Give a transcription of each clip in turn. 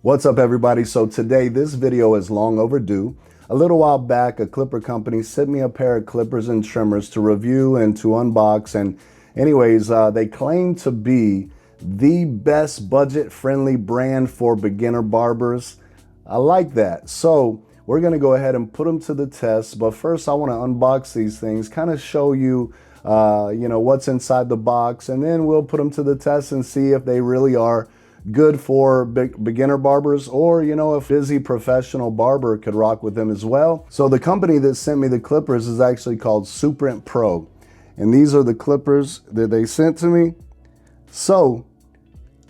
What's up, everybody? So today, this video is long overdue. A little while back, a clipper company sent me a pair of clippers and trimmers to review and to unbox. And anyways, they claim to be the best budget-friendly brand for beginner barbers. I like that. So we're gonna go ahead and put them to the test. But first, I wanna unbox these things, kind of show you, what's inside the box, and then we'll put them to the test and see if they really are good for beginner barbers, or a busy professional barber could rock with them as well. So the company that sent me the clippers is actually called S.Craft Pro, and these are the clippers that they sent to me. So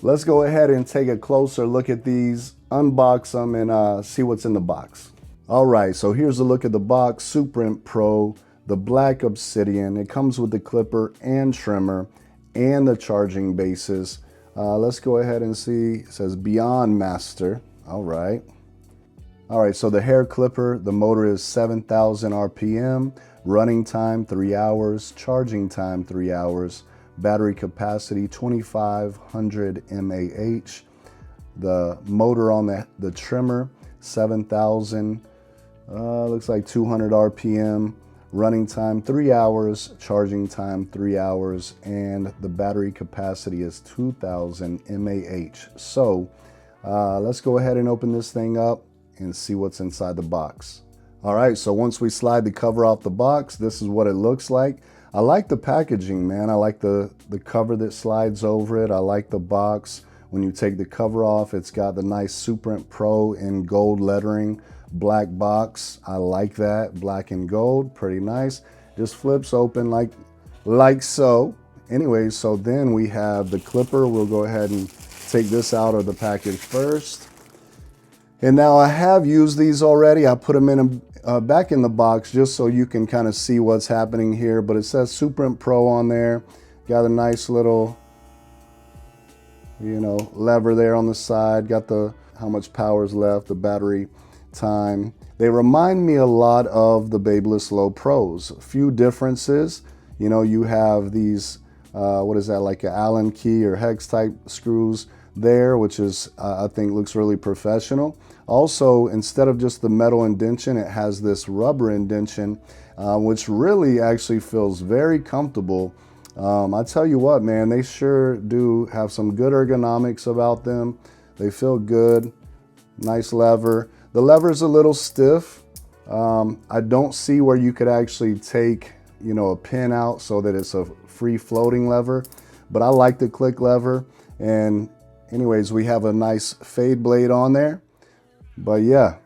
let's go ahead and take a closer look at these, unbox them, and see what's in the box. All right, so here's a look at the box. S.Craft Pro, the black obsidian. It comes with the clipper and trimmer and the charging bases. Let's go ahead and see. It says Beyond Master. All right, so the hair clipper, the motor is 7,000 RPM, running time 3 hours, charging time 3 hours, battery capacity 2,500 mAh. The motor on the trimmer, 7,000, looks like 200 RPM, running time 3 hours, charging time 3 hours, and the battery capacity is 2,000 mAh. So let's go ahead and open this thing up and see what's inside the box. All right, so once we slide the cover off the box, this is what it looks like. I like the packaging, man. I like the cover that slides over it. I like the box. When you take the cover off, it's got the nice S.Craft Pro in gold lettering. Black box, I like that, black and gold, pretty nice. Just flips open like so. Anyways, so then we have the clipper. We'll go ahead and take this out of the package first. And now I have used these already. I put them in back in the box just so you can kind of see what's happening here. But it says S.Craft Pro on there. Got a nice little, lever there on the side. Got the how much power is left, the battery time. They remind me a lot of the Babyliss Low Pros. A few differences. You have these, what is that, like an Allen key or hex type screws there, which is, I think looks really professional. Also, instead of just the metal indention, it has this rubber indention, which really actually feels very comfortable. I tell you what, man, they sure do have some good ergonomics about them. They feel good. Nice lever. The lever's a little stiff. I don't see where you could actually take, a pin out so that it's a free floating lever, but I like the click lever. And anyways, we have a nice fade blade on there. But yeah,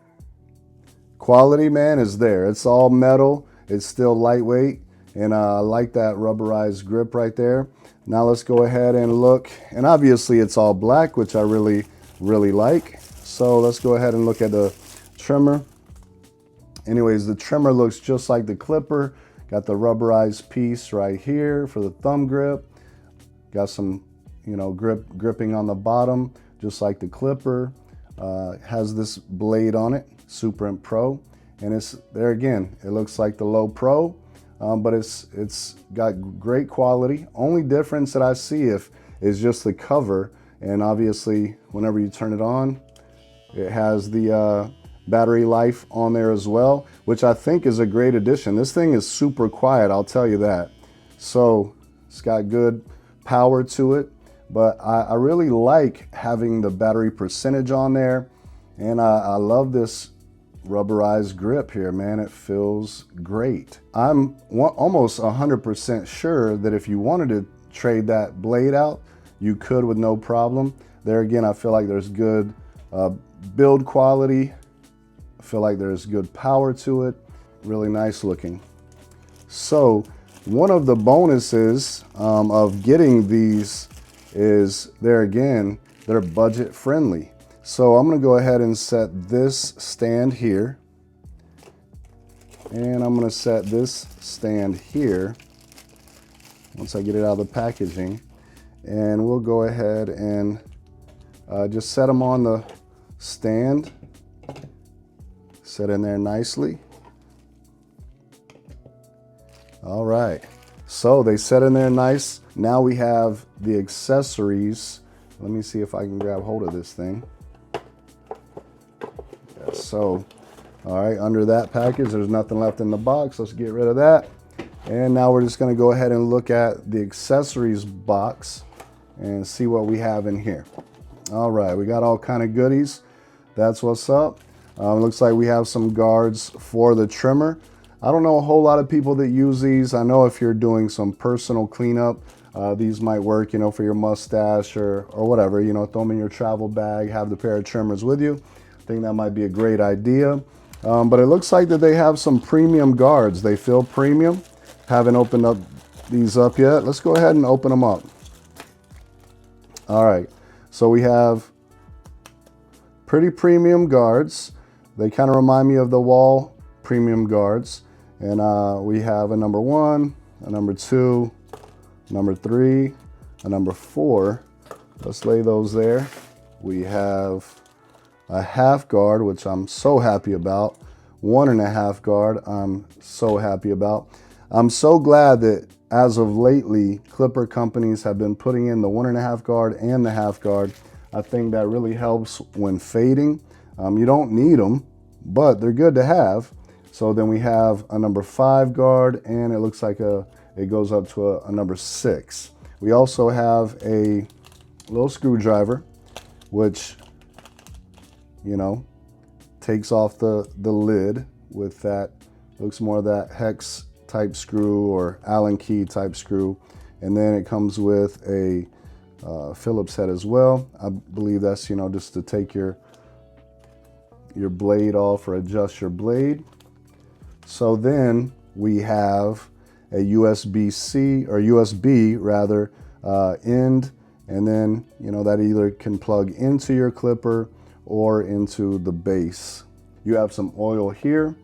quality, man, is there. It's all metal. It's still lightweight. And I like that rubberized grip right there. Now let's go ahead and look. And obviously it's all black, which I really, really like. So let's go ahead and look at the trimmer. Anyways, the trimmer looks just like the clipper. Got the rubberized piece right here for the thumb grip. Got some, gripping on the bottom, just like the clipper. Has this blade on it, S.Craft Pro. And it's there again, it looks like the Low Pro, but it's got great quality. Only difference that I see is just the cover. And obviously, whenever you turn it on, it has the battery life on there as well, which I think is a great addition. This thing is super quiet, I'll tell you that. So it's got good power to it, but I really like having the battery percentage on there. And I love this rubberized grip here, man. It feels great. I'm almost 100% sure that if you wanted to trade that blade out, you could with no problem. There again, I feel like there's good build quality. I feel like there's good power to it. Really nice looking. So one of the bonuses of getting these is, there again, they're budget friendly. So I'm gonna go ahead and set this stand here. And I'm gonna set this stand here once I get it out of the packaging. And we'll go ahead and just set them on the stand. Set in there nicely. All right, so they set in there nice. Now we have the accessories. Let me see if I can grab hold of this thing. So, all right, under that package, there's nothing left in the box. Let's get rid of that. And now we're just gonna go ahead and look at the accessories box and see what we have in here. All right, we got all kind of goodies. That's what's up. Looks like we have some guards for the trimmer. I don't know a whole lot of people that use these. I know if you're doing some personal cleanup, these might work, you know, for your mustache or whatever, you know, throw them in your travel bag, have the pair of trimmers with you. I think that might be a great idea. But it looks like that they have some premium guards. They feel premium. Haven't opened up these up yet. Let's go ahead and open them up. All right, so we have pretty premium guards. They kind of remind me of the wall premium guards. And we have a number 1, a number 2, number 3, a number 4. Let's lay those there. We have a half guard, which I'm so happy about. 1.5 guard, I'm so happy about. I'm so glad that as of lately, clipper companies have been putting in the 1.5 guard and the half guard. I think that really helps when fading. You don't need them, but they're good to have. So then we have a number 5 guard, and it looks like it goes up to a number 6. We also have a little screwdriver, which, you know, takes off the lid with that, looks more of that hex type screw or Allen key type screw. And then it comes with a Phillips head as well. I believe that's, you know, just to take your blade off or adjust your blade. So then we have a USB-C or USB rather end, and then, you know, that either can plug into your clipper or into the base. You have some oil here,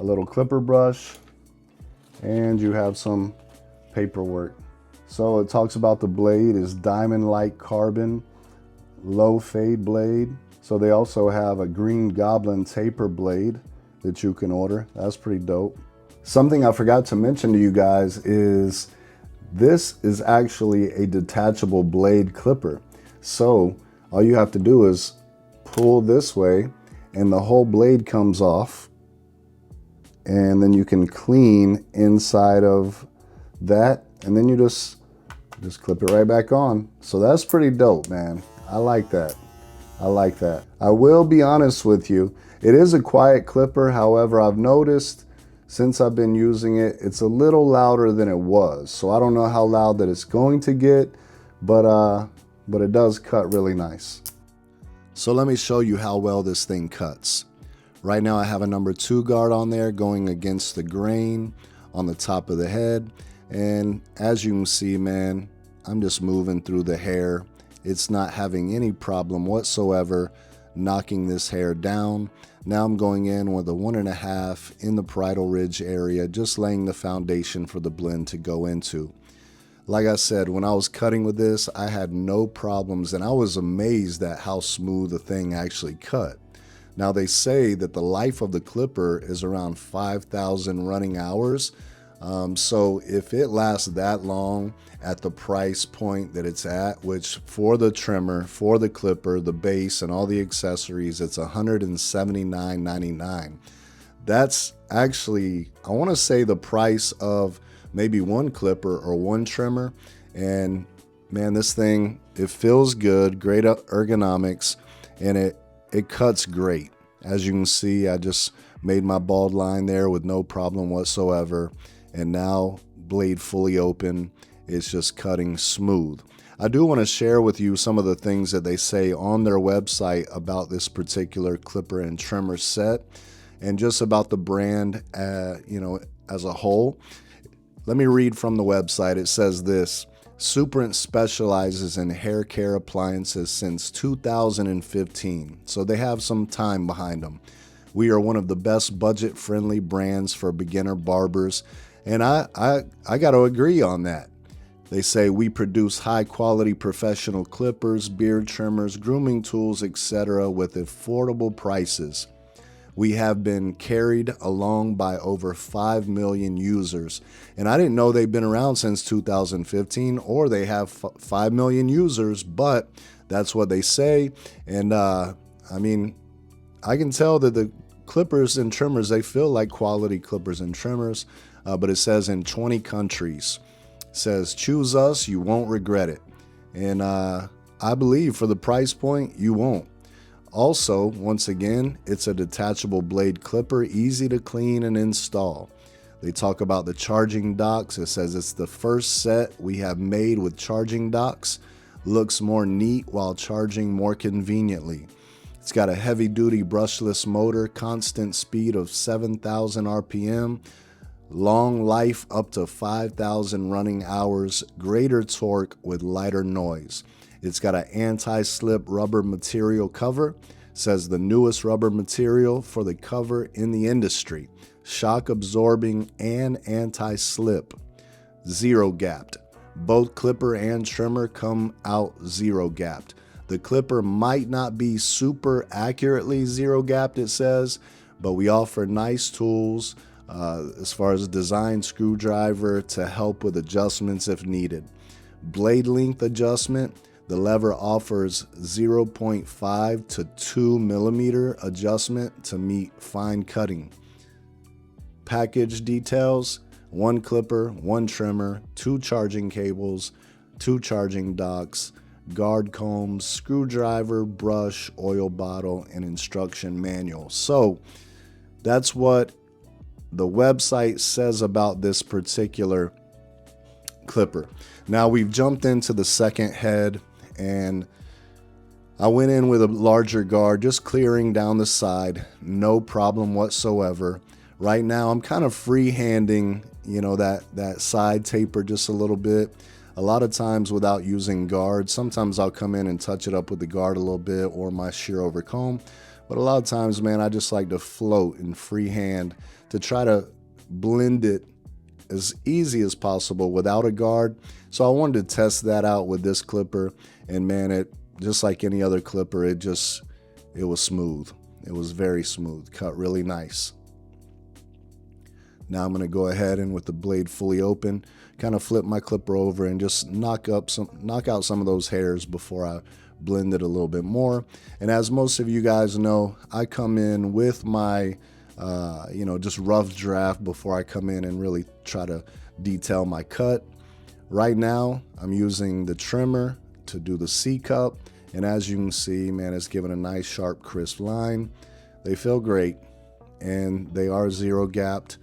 a little clipper brush, and you have some paperwork. So it talks about the blade is diamond-like carbon, low fade blade. So they also have a green goblin taper blade that you can order. That's pretty dope. Something I forgot to mention to you guys is this is actually a detachable blade clipper. So all you have to do is pull this way and the whole blade comes off, and then you can clean inside of that, and then you just clip it right back on. So that's pretty dope, man. I like that. I like that. I will be honest with you, it is a quiet clipper. However, I've noticed since I've been using it, it's a little louder than it was. So I don't know how loud that it's going to get, but it does cut really nice. So let me show you how well this thing cuts. Right now I have a number 2 guard on there going against the grain on the top of the head. And as you can see, man, I'm just moving through the hair. It's not having any problem whatsoever knocking this hair down. Now I'm going in with a 1.5 in the parietal ridge area, just laying the foundation for the blend to go into. Like I said, when I was cutting with this, I had no problems, and I was amazed at how smooth the thing actually cut. Now they say that the life of the clipper is around 5,000 running hours. So if it lasts that long at the price point that it's at, which for the trimmer, for the clipper, the base, and all the accessories, it's $179.99. That's actually, I want to say, the price of maybe one clipper or one trimmer. And man, this thing, it feels good, great ergonomics, and it cuts great. As you can see, I just made my bald line there with no problem whatsoever. And now, blade fully open, it's just cutting smooth. I do want to share with you some of the things that they say on their website about this particular clipper and trimmer set, and just about the brand, you know, as a whole. Let me read from the website. It says this: Superint specializes in hair care appliances since 2015, so they have some time behind them. We are one of the best budget-friendly brands for beginner barbers, and I got to agree on that. They say we produce high-quality professional clippers, beard trimmers, grooming tools, etc. with affordable prices. We have been carried along by over 5 million users. And I didn't know they've been around since 2015, or they have 5 million users, but that's what they say. And I mean, I can tell that the clippers and trimmers, they feel like quality clippers and trimmers, but it says in 20 countries. It says, choose us, you won't regret it. And I believe for the price point, you won't. Also, once again, it's a detachable blade clipper, easy to clean and install. They talk about the charging docks. It says it's the first set we have made with charging docks. Looks more neat while charging more conveniently. It's got a heavy-duty brushless motor, constant speed of 7,000 RPM, long life up to 5,000 running hours, greater torque with lighter noise. It's got an anti-slip rubber material cover. Says the newest rubber material for the cover in the industry. Shock absorbing and anti-slip. Zero gapped. Both clipper and trimmer come out zero gapped. The clipper might not be super accurately zero gapped, it says, but we offer nice tools as far as a design screwdriver to help with adjustments if needed. Blade length adjustment. The lever offers 0.5 to 2 millimeter adjustment to meet fine cutting. Package details: 1 clipper, 1 trimmer, 2 charging cables, 2 charging docks, guard combs, screwdriver, brush, oil bottle, and instruction manual. So that's what the website says about this particular clipper. Now we've jumped into the second head, and I went in with a larger guard, just clearing down the side, no problem whatsoever. Right now I'm kind of freehanding, that side taper just a little bit. A lot of times without using guard. Sometimes I'll come in and touch it up with the guard a little bit or my shear over comb. But a lot of times, man, I just like to float and freehand to try to blend it as easy as possible without a guard. So I wanted to test that out with this clipper, and man, it just like any other clipper, it was smooth. It was very smooth, cut really nice. Now I'm going to go ahead and, with the blade fully open, kind of flip my clipper over and just knock out some of those hairs before I blend it a little bit more. And as most of you guys know, I come in with my just rough draft before I come in and really try to detail my cut. Right now I'm using the trimmer to do the C cup, and as you can see, man, it's giving a nice sharp crisp line. They feel great, and they are zero gapped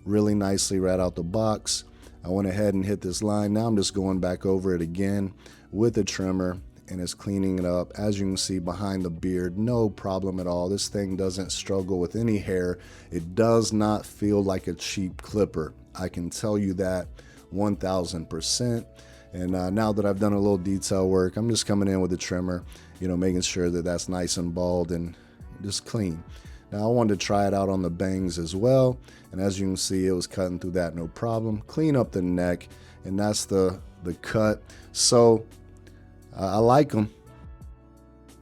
really nicely right out the box. I went ahead and hit this line. Now I'm just going back over it again with the trimmer, and it's cleaning it up. As you can see behind the beard, no problem at all. This thing doesn't struggle with any hair. It does not feel like a cheap clipper. I can tell you that 1000%. And now that I've done a little detail work, I'm just coming in with the trimmer, making sure that that's nice and bald and just clean. Now I wanted to try it out on the bangs as well, and as you can see, it was cutting through that no problem. Clean up the neck, and that's the cut. So I like them.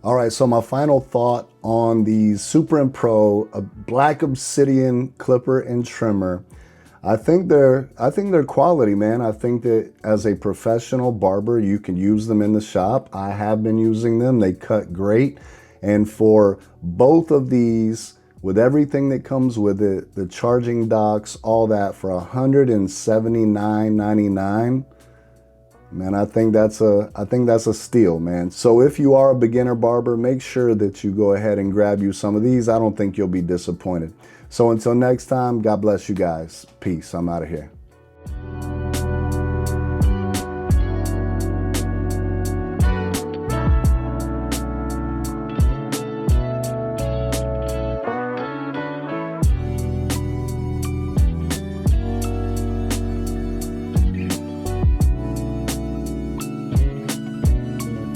All right, so my final thought on the Super and Pro, a black obsidian clipper and trimmer. I think they're quality, man. I think that as a professional barber, you can use them in the shop. I have been using them. They cut great. And for both of these, with everything that comes with it, the charging docks, all that, for $179.99, man, I think that's a steal, man. So if you are a beginner barber, make sure that you go ahead and grab you some of these. I don't think you'll be disappointed. So until next time, God bless you guys. Peace. I'm out of here.